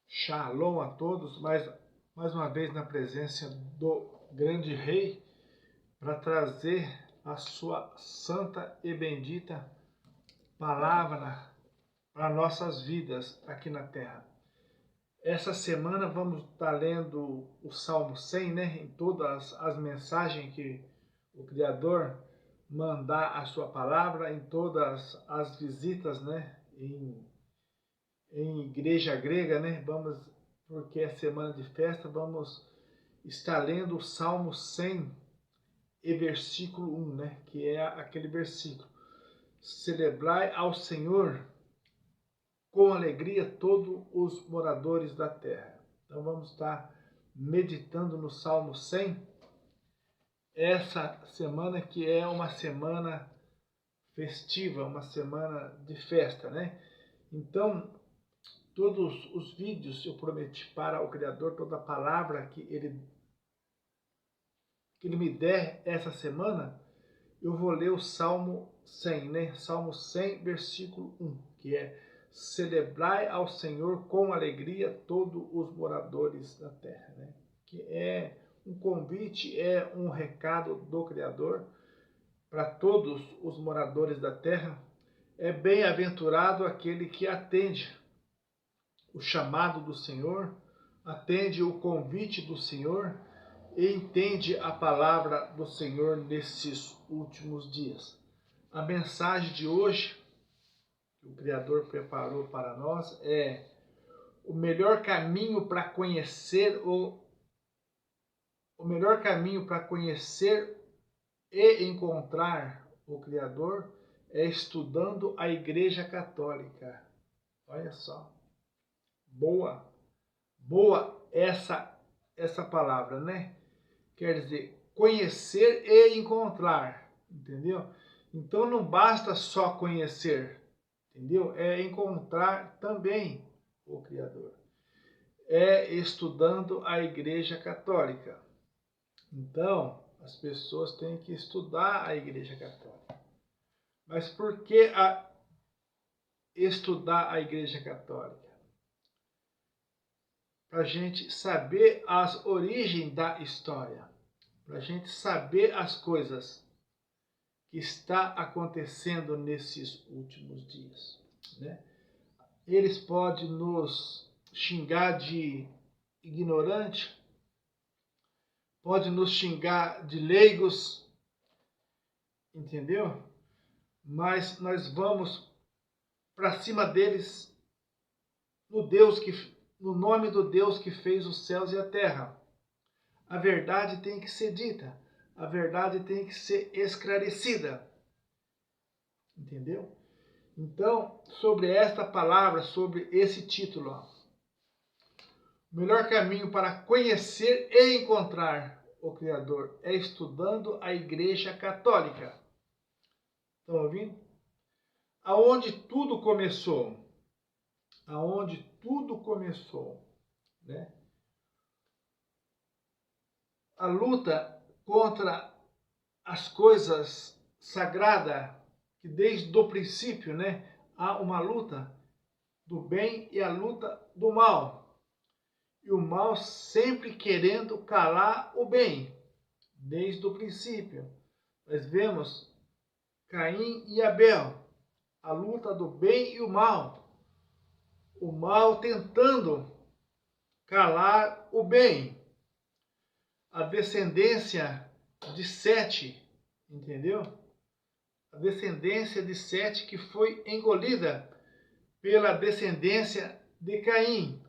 Shalom a todos, mais uma vez na presença do grande rei, para trazer a sua santa e bendita palavra para nossas vidas aqui na terra. Essa semana vamos estar lendo o Salmo 100, né, em todas as mensagens que o Criador mandar a sua palavra, em todas as visitas, né, em igreja grega, né? Porque é semana de festa, vamos estar lendo o Salmo 100 e versículo 1, né? Que é aquele versículo: celebrai ao Senhor com alegria todos os moradores da terra. Então vamos estar meditando no Salmo 100 essa semana, que é uma semana festiva, uma semana de festa, né? Então, todos os vídeos eu prometi para o Criador, toda a palavra que ele me der essa semana, eu vou ler o Salmo 100, né? Salmo 100, versículo 1, que é: celebrai ao Senhor com alegria todos os moradores da terra, né? Que é um convite, é um recado do Criador para todos os moradores da terra. É bem-aventurado aquele que atende o chamado do Senhor, atende o convite do Senhor e entende a palavra do Senhor nesses últimos dias. A mensagem de hoje que o Criador preparou para nós é: o melhor caminho para conhecer e encontrar o Criador é estudando a Igreja Católica. Olha só. Boa essa palavra, né? Quer dizer, conhecer e encontrar, entendeu? Então não basta só conhecer, entendeu? É encontrar também o Criador. É estudando a Igreja Católica. Então, as pessoas têm que estudar a Igreja Católica. Mas por que estudar a Igreja Católica? Para a gente saber as origens da história, para a gente saber as coisas que está acontecendo nesses últimos dias, né? Eles podem nos xingar de ignorante, podem nos xingar de leigos, entendeu? Mas nós vamos para cima deles no nome do Deus que fez os céus e a terra. A verdade tem que ser dita, a verdade tem que ser esclarecida. Entendeu? Então, sobre esta palavra, sobre esse título, o melhor caminho para conhecer e encontrar o Criador é estudando a Igreja Católica. Estão ouvindo? Aonde tudo começou. Aonde tudo começou, né? A luta contra as coisas sagradas, que desde o princípio, né, há uma luta do bem e a luta do mal. E o mal sempre querendo calar o bem, desde o princípio. Nós vemos Caim e Abel, a luta do bem e o mal. O mal tentando calar o bem. A descendência de Sete, entendeu? A descendência de Sete que foi engolida pela descendência de Caim.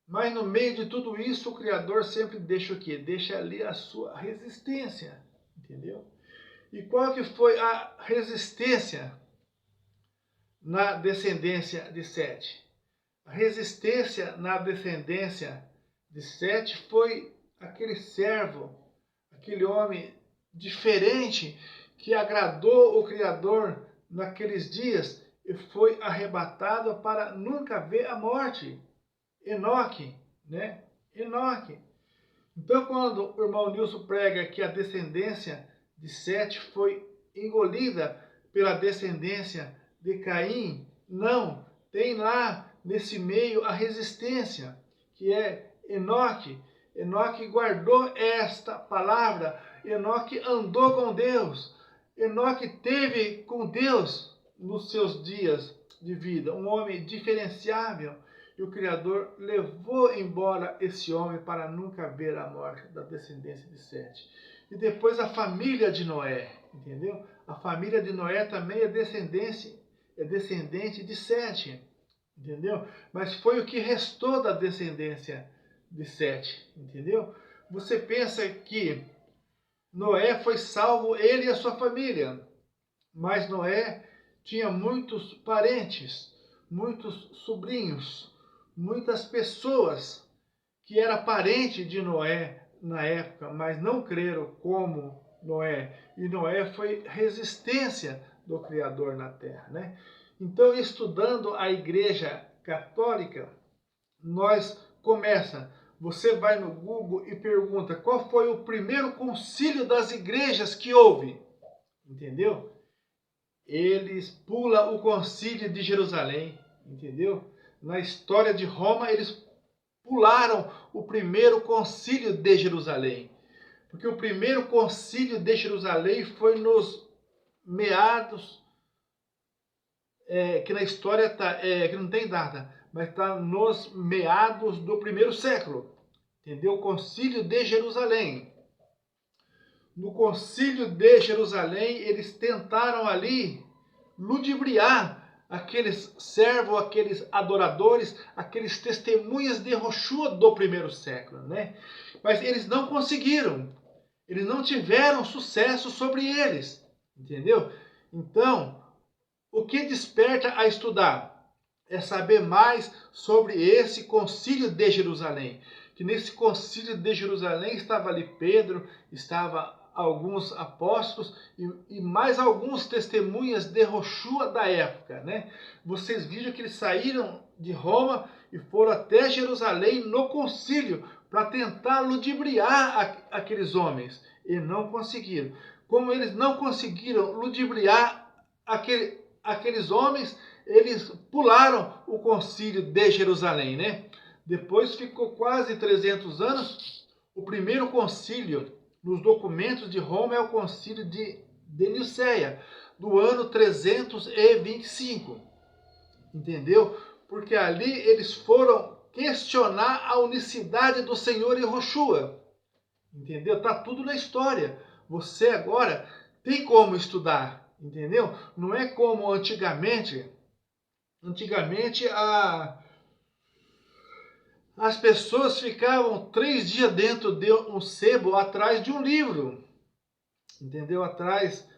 Mas no meio de tudo isso, o Criador sempre deixa o quê? Deixa ali a sua resistência, entendeu? E qual que foi a resistência na descendência de Sete? A resistência na descendência de Sete foi aquele servo, aquele homem diferente que agradou o Criador naqueles dias e foi arrebatado para nunca ver a morte. Enoque, né? Enoque. Então, quando o irmão Nilson prega que a descendência de Sete foi engolida pela descendência de Caim, não, tem lá nesse meio a resistência. que é Enoque. Enoque guardou esta palavra, Enoque andou com Deus, Enoque teve com Deus nos seus dias de vida, um homem diferenciável, e o Criador levou embora esse homem para nunca ver a morte da descendência de Sete. E depois a família de Noé, entendeu? A família de Noé também é descendente de Sete, entendeu? Mas foi o que restou da descendência de Sete, entendeu? Você pensa que Noé foi salvo, ele e a sua família, mas Noé tinha muitos parentes, muitos sobrinhos, muitas pessoas que eram parentes de Noé na época, mas não creram como Noé. E Noé foi resistência do Criador na terra, né? Então, estudando a Igreja Católica, você vai no Google e pergunta qual foi o primeiro concílio das igrejas que houve, entendeu? Eles pulam o concílio de Jerusalém, entendeu? Na história de Roma, eles pularam o primeiro concílio de Jerusalém, porque o primeiro concílio de Jerusalém foi nos meados, que na história que não tem data, mas está nos meados do primeiro século, entendeu? O concílio de Jerusalém. No concílio de Jerusalém, eles tentaram ali ludibriar aqueles servos, aqueles adoradores, aqueles testemunhas de Yeshua do primeiro século, né? Mas eles não conseguiram, eles não tiveram sucesso sobre eles, entendeu? Então, o que desperta a estudar é saber mais sobre esse concílio de Jerusalém. Que nesse concílio de Jerusalém estava ali Pedro, estava alguns apóstolos e mais alguns testemunhas de Yeshua da época, né? Vocês viram que eles saíram de Roma e foram até Jerusalém no concílio para tentar ludibriar aqueles homens e não conseguiram. Como eles não conseguiram ludibriar aqueles homens, eles pularam o concílio de Jerusalém, né? Depois ficou quase 300 anos. O primeiro concílio nos documentos de Roma é o concílio de Nicéia, do ano 325. Entendeu? Porque ali eles foram questionar a unicidade do Senhor Yeshua. Entendeu? Tá tudo na história. Você agora tem como estudar, entendeu? Não é como antigamente. Antigamente as pessoas ficavam 3 dias dentro de um sebo atrás de um livro, entendeu? Atrás,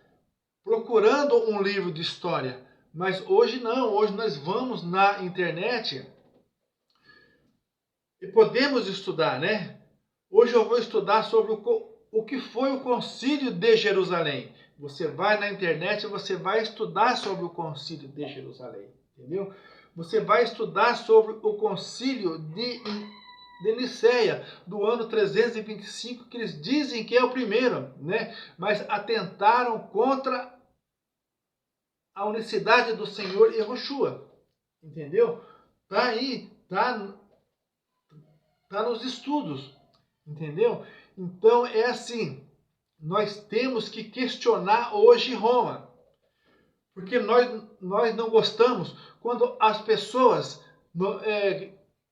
procurando um livro de história. Mas hoje não, hoje nós vamos na internet e podemos estudar, né? Hoje eu vou estudar sobre o que foi o concílio de Jerusalém. Você vai na internet e você vai estudar sobre o concílio de Jerusalém, entendeu? Você vai estudar sobre o concílio de Nicéia, do ano 325, que eles dizem que é o primeiro, né? Mas atentaram contra a unicidade do Senhor Yeshua, entendeu? Tá aí, tá nos estudos, entendeu? Então é assim, nós temos que questionar hoje Roma, porque nós não gostamos quando as pessoas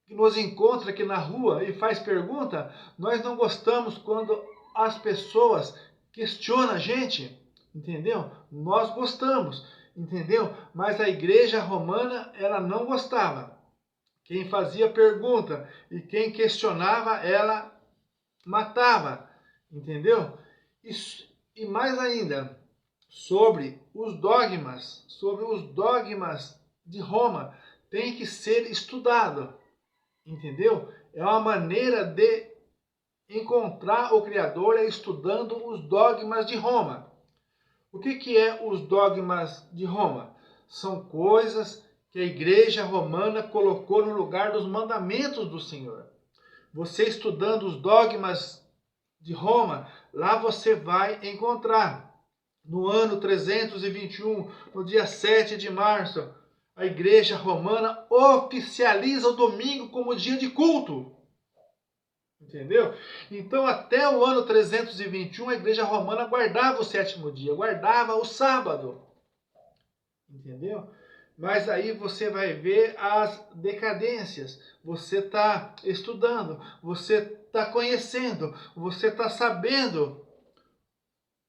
que nos encontram aqui na rua e faz pergunta, nós não gostamos quando as pessoas questionam a gente, entendeu? Nós gostamos, entendeu? Mas a igreja romana, ela não gostava. Quem fazia pergunta e quem questionava, ela matava, entendeu? E mais ainda, sobre os dogmas de Roma, tem que ser estudado, entendeu? É uma maneira de encontrar o Criador, é estudando os dogmas de Roma. O que é os dogmas de Roma? São coisas que a igreja romana colocou no lugar dos mandamentos do Senhor. Você estudando os dogmas de Roma, lá você vai encontrar. No ano 321, no dia 7 de março, a Igreja Romana oficializa o domingo como dia de culto. Entendeu? Então, até o ano 321, a Igreja Romana guardava o sétimo dia, guardava o sábado. Entendeu? Mas aí você vai ver as decadências. Você está estudando, você está conhecendo, você está sabendo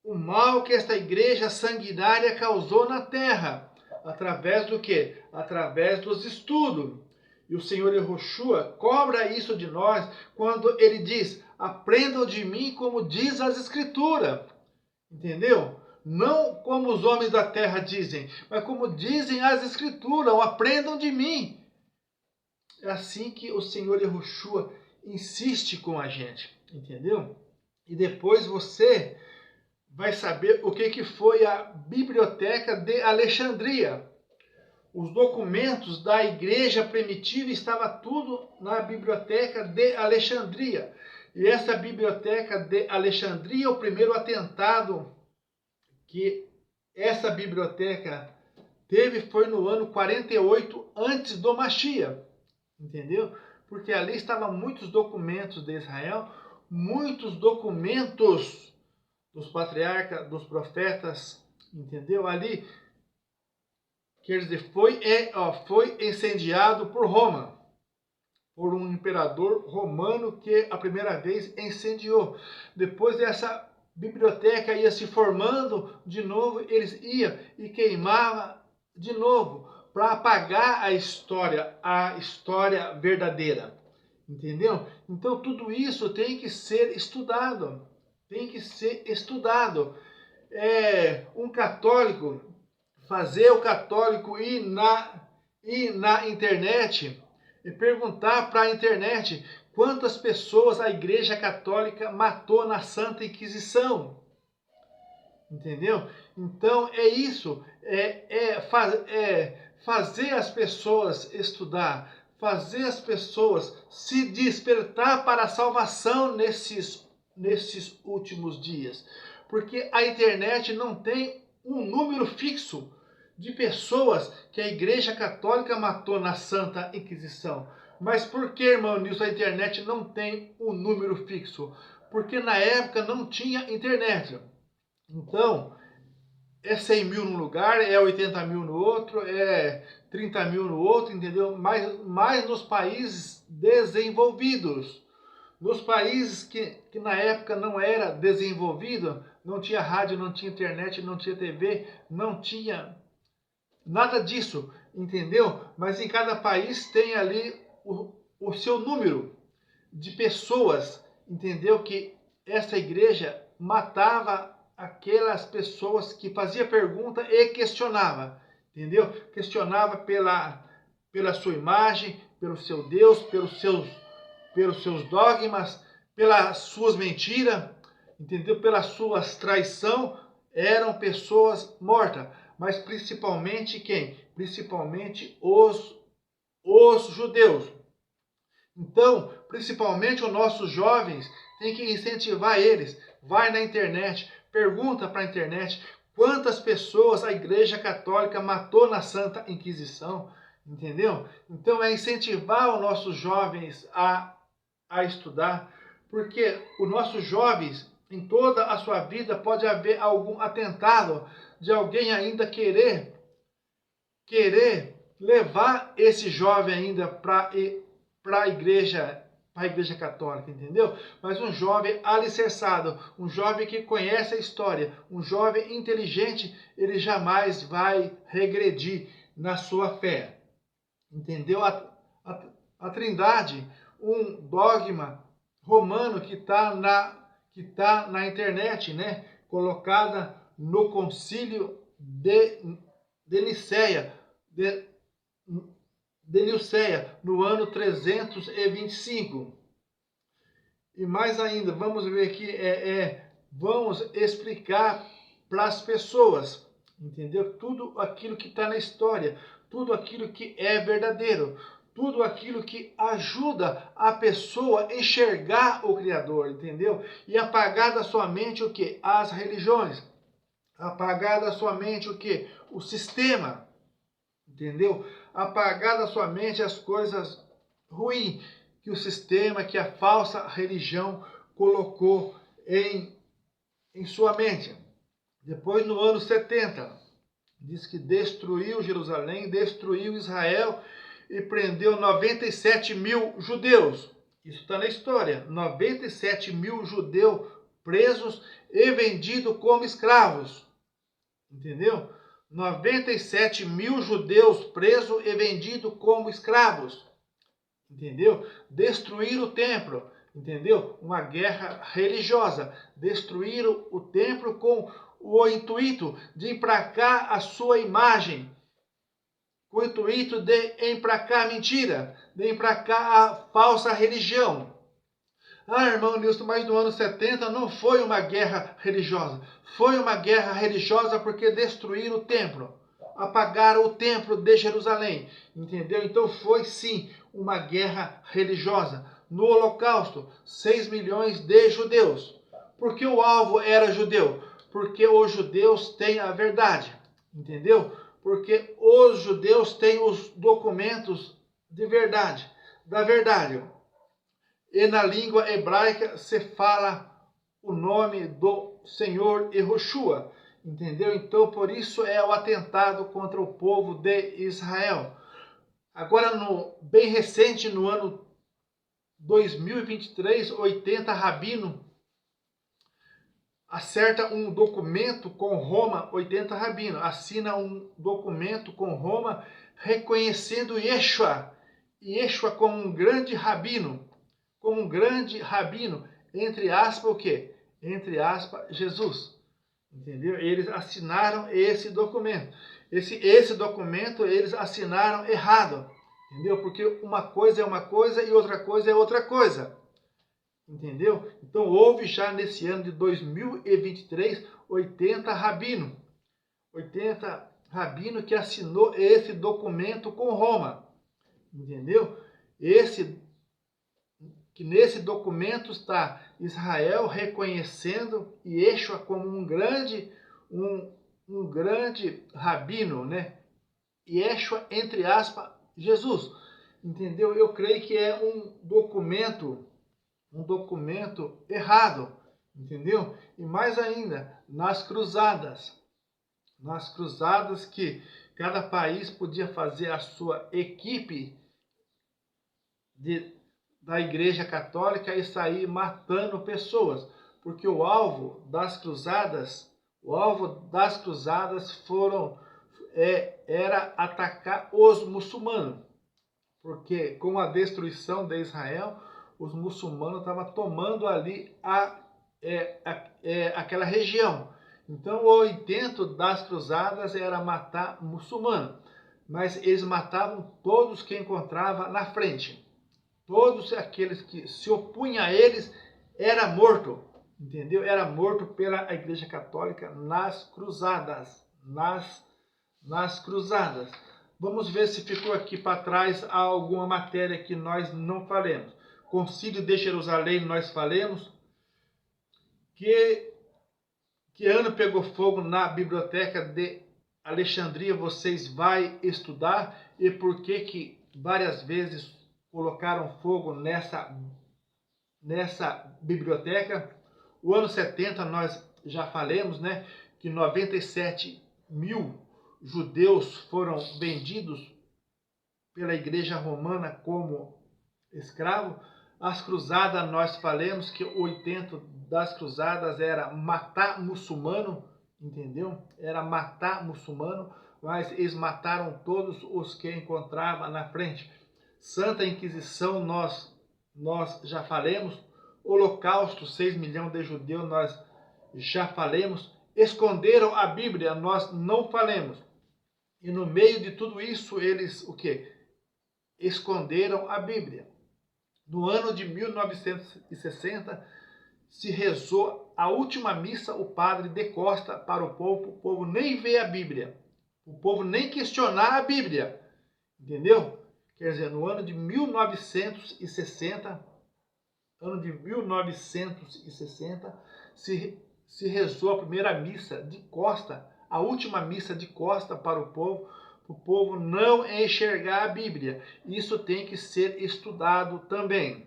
o mal que esta igreja sanguinária causou na terra. Através do quê? Através dos estudos. E o Senhor Yahushua cobra isso de nós quando ele diz: aprendam de mim como diz as Escrituras. Entendeu? Não como os homens da terra dizem, mas como dizem as Escrituras. Aprendam de mim. É assim que o Senhor Yahushua insiste com a gente. Entendeu? E depois você vai saber o que foi a Biblioteca de Alexandria. Os documentos da igreja primitiva estavam tudo na Biblioteca de Alexandria. E essa Biblioteca de Alexandria, o primeiro atentado que essa biblioteca teve foi no ano 48 antes do Mashiach. Entendeu? Porque ali estavam muitos documentos de Israel, muitos documentos dos patriarcas, dos profetas, entendeu? Ali, quer dizer, foi incendiado por Roma, por um imperador romano que a primeira vez incendiou. Depois dessa biblioteca ia se formando de novo, eles iam e queimavam de novo para apagar a história verdadeira, entendeu? Então tudo isso tem que ser estudado. Tem que ser estudado. Um católico, fazer o católico ir na internet e perguntar para a internet quantas pessoas a Igreja Católica matou na Santa Inquisição. Entendeu? Então é isso. Fazer as pessoas estudar, fazer as pessoas se despertar para a salvação nesses últimos dias. Porque a internet não tem um número fixo de pessoas que a Igreja Católica matou na Santa Inquisição. Mas por que, irmão Nilson, a internet não tem um número fixo? Porque na época não tinha internet. Então, é 100 mil num lugar, é 80 mil no outro, é 30 mil no outro, entendeu? Mas nos países desenvolvidos. Nos países que na época não era desenvolvido, não tinha rádio, não tinha internet, não tinha TV, não tinha nada disso, entendeu? Mas em cada país tem ali o seu número de pessoas, entendeu? Que essa igreja matava aquelas pessoas que fazia pergunta e questionava, entendeu? Questionava pela sua imagem, pelo seu Deus, pelos seus dogmas, pelas suas mentiras, entendeu? Pelas suas traição, eram pessoas mortas. Mas principalmente quem? Principalmente os judeus. Então, principalmente os nossos jovens, tem que incentivar eles. Vai na internet, pergunta para a internet quantas pessoas a Igreja Católica matou na Santa Inquisição, entendeu? Então é incentivar os nossos jovens a estudar, porque os nossos jovens, em toda a sua vida, pode haver algum atentado de alguém ainda querer levar esse jovem ainda para a igreja católica, entendeu? Mas um jovem alicerçado, um jovem que conhece a história, um jovem inteligente, ele jamais vai regredir na sua fé, entendeu? A Trindade, um dogma romano que está na internet, né? Colocada no Concílio de Nicéia, no ano 325. E mais ainda, vamos ver aqui, vamos explicar para as pessoas, entendeu? Tudo aquilo que está na história, tudo aquilo que é verdadeiro, tudo aquilo que ajuda a pessoa a enxergar o Criador, entendeu? E apagar da sua mente o quê? As religiões. Apagar da sua mente o quê? O sistema. entendeu? Apagar da sua mente as coisas ruins que o sistema, que a falsa religião colocou em sua mente. Depois, no ano 70, diz que destruiu Jerusalém, destruiu Israel e prendeu 97 mil judeus. Isso está na história. 97 mil judeus presos e vendidos como escravos. Entendeu? 97 mil judeus presos e vendidos como escravos. Entendeu? Destruir o templo. Entendeu? Uma guerra religiosa. Destruíram o templo com o intuito de emplacar a sua imagem, com o intuito de emplacar a mentira, de emplacar a falsa religião. Ah, irmão Nilson, mas no ano 70 não foi uma guerra religiosa. Foi uma guerra religiosa porque destruíram o templo, apagaram o templo de Jerusalém, entendeu? Então foi sim uma guerra religiosa. No Holocausto, 6 milhões de judeus. Por que o alvo era judeu? Porque os judeus têm a verdade, entendeu? Porque os judeus têm os documentos de verdade, da verdade. E na língua hebraica se fala o nome do Senhor Yehoshua, entendeu? Então, por isso é o atentado contra o povo de Israel. Agora, bem recente, no ano 2023, 80 rabinos acerta um documento com Roma, 80 rabinos, assina um documento com Roma reconhecendo Yeshua como um grande rabino, entre aspas, o quê? Entre aspas, Jesus. Entendeu? Eles assinaram esse documento. Esse documento eles assinaram errado. Entendeu? Porque uma coisa é uma coisa e outra coisa é outra coisa. Entendeu? Então houve já nesse ano de 2023 80 rabinos. 80 rabinos que assinou esse documento com Roma. Entendeu? Que nesse documento está Israel reconhecendo Yeshua como um grande rabino, né? Yeshua, entre aspas, Jesus. Entendeu? Eu creio que é um documento errado, entendeu? E mais ainda, nas cruzadas que cada país podia fazer a sua equipe da Igreja Católica e sair matando pessoas, porque o alvo das cruzadas era atacar os muçulmanos, porque com a destruição de Israel, os muçulmanos estavam tomando ali aquela região. Então o intento das cruzadas era matar muçulmanos, mas eles matavam todos que encontravam na frente. Todos aqueles que se opunham a eles era morto, entendeu? Era morto pela Igreja Católica nas cruzadas, nas cruzadas. Vamos ver se ficou aqui para trás alguma matéria que nós não falemos. Concílio de Jerusalém nós falamos. Que ano pegou fogo na biblioteca de Alexandria, vocês vão estudar, e por que várias vezes colocaram fogo nessa biblioteca. O ano 70 nós já falamos, né, que 97 mil judeus foram vendidos pela Igreja Romana como escravo. As cruzadas nós falamos que o intento das cruzadas era matar muçulmano, entendeu? Era matar muçulmano, mas eles mataram todos os que encontravam na frente. Santa Inquisição nós já falamos. Holocausto, 6 milhões de judeus nós já falamos. Esconderam a Bíblia, nós não falamos. E no meio de tudo isso eles o quê? Esconderam a Bíblia. No ano de 1960 se rezou a última missa, o padre de costa para o povo nem vê a Bíblia, o povo nem questionar a Bíblia, entendeu? Quer dizer, no ano de 1960, se rezou a primeira missa de costa, a última missa de costa para o povo, para o povo não enxergar a Bíblia. Isso tem que ser estudado também.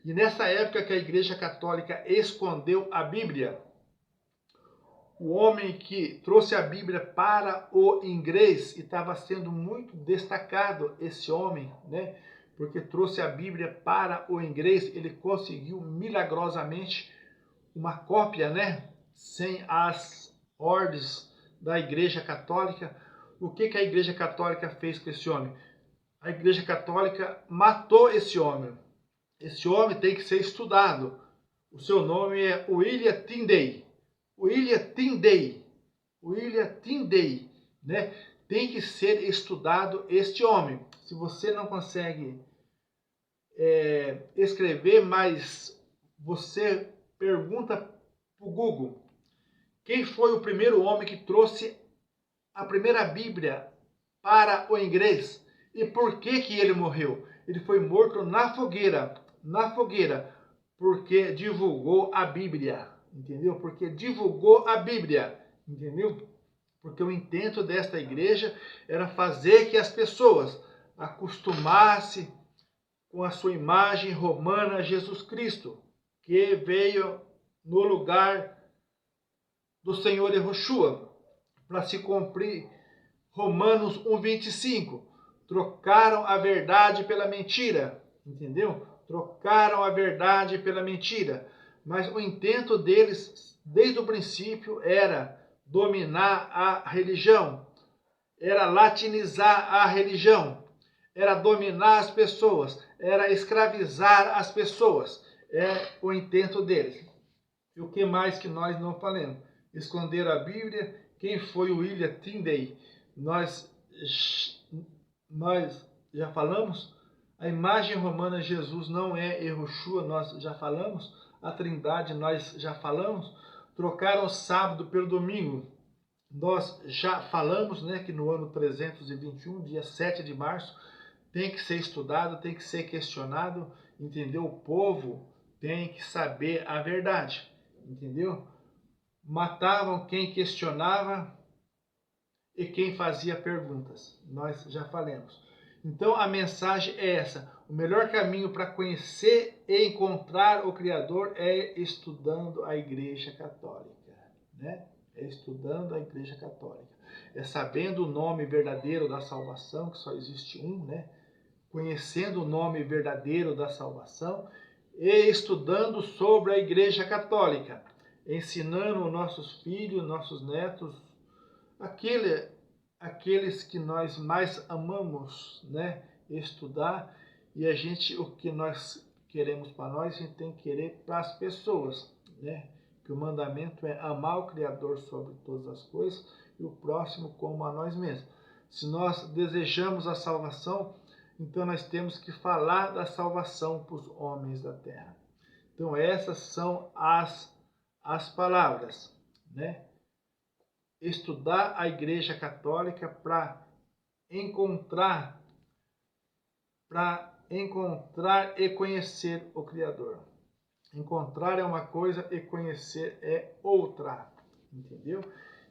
E nessa época que a Igreja Católica escondeu a Bíblia, o homem que trouxe a Bíblia para o inglês, e estava sendo muito destacado esse homem, né? Porque trouxe a Bíblia para o inglês, ele conseguiu milagrosamente uma cópia, né? Sem as ordens da Igreja Católica. O que a Igreja Católica fez com esse homem? A Igreja Católica matou esse homem. Esse homem tem que ser estudado. O seu nome é William Tyndale. William Tyndale, né? Tem que ser estudado este homem. Se você não consegue escrever, mas você pergunta para o Google, quem foi o primeiro homem que trouxe a primeira Bíblia para o inglês? E por que ele morreu? Ele foi morto na fogueira, porque divulgou a Bíblia, entendeu? Porque divulgou a Bíblia, entendeu? Porque o intento desta igreja era fazer que as pessoas acostumassem com a sua imagem romana a Jesus Cristo, que veio no lugar do Senhor Yahushua, para se cumprir Romanos 1:25. Trocaram a verdade pela mentira, entendeu? Trocaram a verdade pela mentira. Mas o intento deles, desde o princípio, era dominar a religião, era latinizar a religião, era dominar as pessoas, era escravizar as pessoas. É o intento deles. E o que mais que nós não falamos? Esconderam a Bíblia. Quem foi o William Tyndale? Nós já falamos. A imagem romana de Jesus não é Yahushua, nós já falamos. A Trindade nós já falamos. Trocaram o sábado pelo domingo. Nós já falamos, né, que no ano 321, dia 7 de março, tem que ser estudado, tem que ser questionado, entendeu? O povo tem que saber a verdade, entendeu? Matavam quem questionava e quem fazia perguntas. Nós já falamos. Então a mensagem é essa. O melhor caminho para conhecer e encontrar o Criador é estudando a Igreja Católica, né? É estudando a Igreja Católica. É sabendo o nome verdadeiro da salvação, que só existe um, né? Conhecendo o nome verdadeiro da salvação e estudando sobre a Igreja Católica, ensinando nossos filhos, nossos netos, aqueles que nós mais amamos, né, estudar. E o que nós queremos para nós, a gente tem que querer para as pessoas, né? Que o mandamento é amar o Criador sobre todas as coisas e o próximo como a nós mesmos. Se nós desejamos a salvação, então nós temos que falar da salvação para os homens da terra. Então essas são as palavras, né? Estudar a Igreja Católica para encontrar e conhecer o Criador. Encontrar é uma coisa e conhecer é outra, entendeu?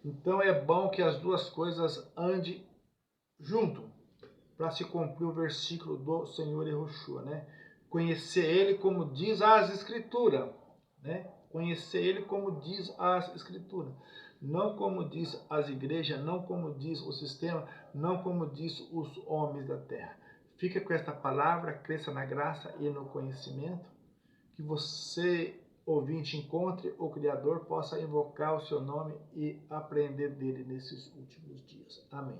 Então é bom que as duas coisas andem junto, para se cumprir o versículo do Senhor Yahushua, né? Conhecer Ele como diz as Escrituras, né? Conhecer Ele como diz as Escrituras. Não como diz as igrejas, não como diz o sistema, não como diz os homens da terra. Fica com esta palavra, cresça na graça e no conhecimento, que você, ouvinte, encontre o Criador, possa invocar o seu nome e aprender dele nesses últimos dias. Amém.